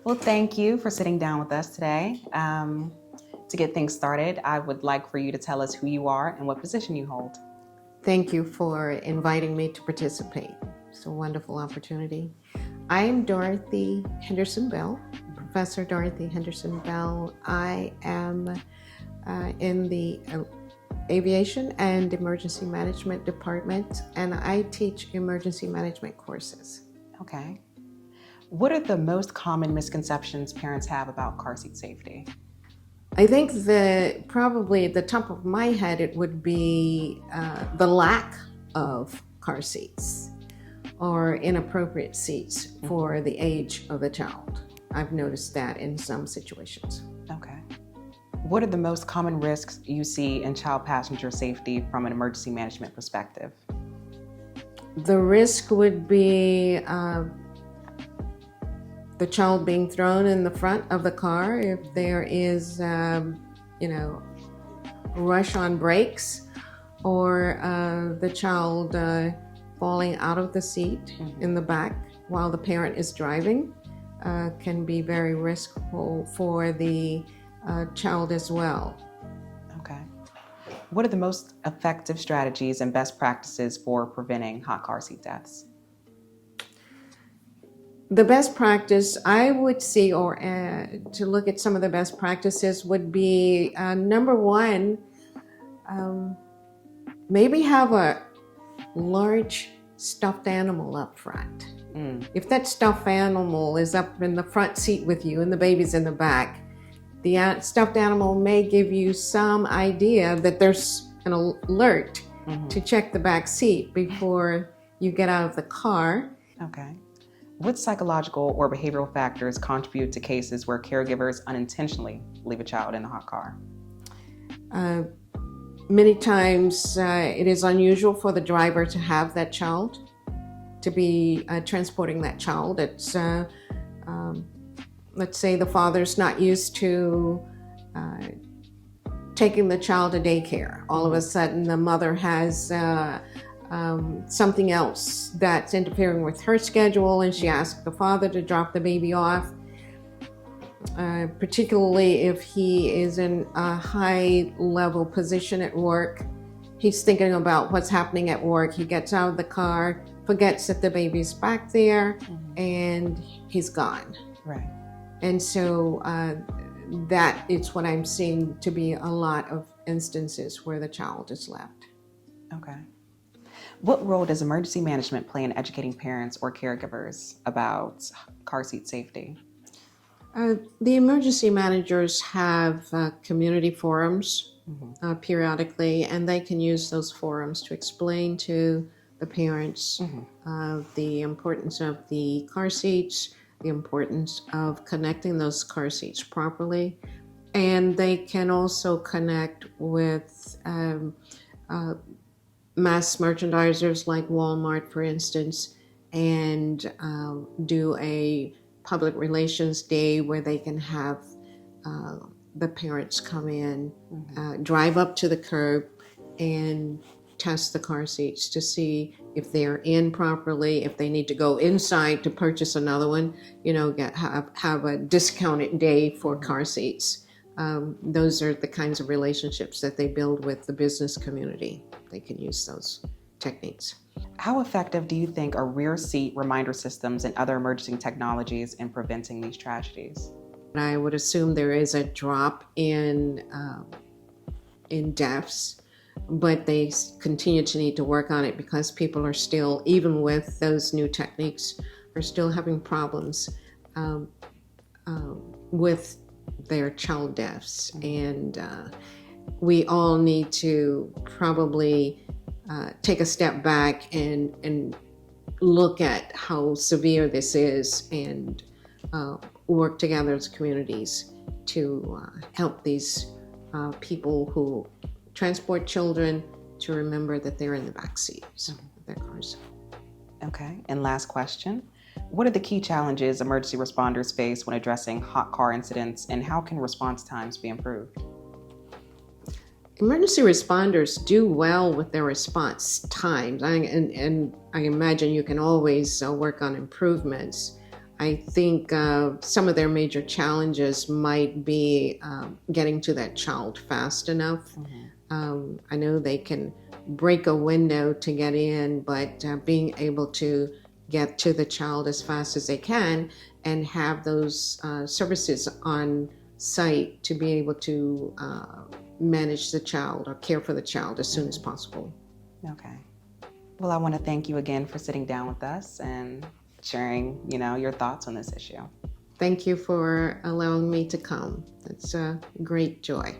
Well, thank you for sitting down with us today. To get things started, I would like for you to tell us who you are and what position you hold. Thank you for inviting me to participate. It's a wonderful opportunity. I am Dorothy Henderson Bell, Professor Dorothy Henderson Bell. I am in the Aviation and Emergency Management Department, and I teach emergency management courses. Okay. What are the most common misconceptions parents have about car seat safety? I think that probably at the top of my head, it would be the lack of car seats or inappropriate seats for the age of the child. I've noticed that in some situations. Okay. What are the most common risks you see in child passenger safety from an emergency management perspective? The risk would be the child being thrown in the front of the car if there is, rush on brakes, or the child falling out of the seat in the back while the parent is driving can be very risky for the child as well. Okay. What are the most effective strategies and best practices for preventing hot car seat deaths? The best practice I would see, or to look at some of the best practices, would be number one, maybe have a large stuffed animal up front. If that stuffed animal is up in the front seat with you and the baby's in the back, the stuffed animal may give you some idea that there's an alert to check the back seat before you get out of the car. Okay. What psychological or behavioral factors contribute to cases where caregivers unintentionally leave a child in the hot car? Many times it is unusual for the driver to have that child, to be transporting that child. It's, let's say the father's not used to taking the child to daycare. All of a sudden the mother has something else that's interfering with her schedule, and she asked the father to drop the baby off, particularly if he is in a high level position at work. He's thinking about what's happening at work. He gets out of the car, forgets that the baby's back there, and he's gone. Right. And so that is what I'm seeing to be a lot of instances where the child is left. Okay. What role does emergency management play in educating parents or caregivers about car seat safety? The emergency managers have community forums periodically, and they can use those forums to explain to the parents the importance of the car seats, the importance of connecting those car seats properly, and they can also connect with mass merchandisers like Walmart, for instance, and do a public relations day where they can have the parents come in, drive up to the curb and test the car seats to see if they're in properly, if they need to go inside to purchase another one, have a discounted day for car seats. Those are the kinds of relationships that they build with the business community. They can use those techniques. How effective do you think are rear seat reminder systems and other emerging technologies in preventing these tragedies? I would assume there is a drop in deaths, but they continue to need to work on it because people are still, even with those new techniques, are still having problems with their child deaths. And we all need to probably take a step back and look at how severe this is, and work together as communities to help these people who transport children to remember that they're in the back seats of their cars. Okay, and last question. What are the key challenges emergency responders face when addressing hot car incidents, and how can response times be improved? Emergency responders do well with their response times, and I imagine you can always work on improvements. I think some of their major challenges might be getting to that child fast enough. I know they can break a window to get in, but being able to get to the child as fast as they can and have those services on site to be able to manage the child or care for the child as soon as possible. Okay. Well, I want to thank you again for sitting down with us and sharing, your thoughts on this issue. Thank you for allowing me to come. It's a great joy.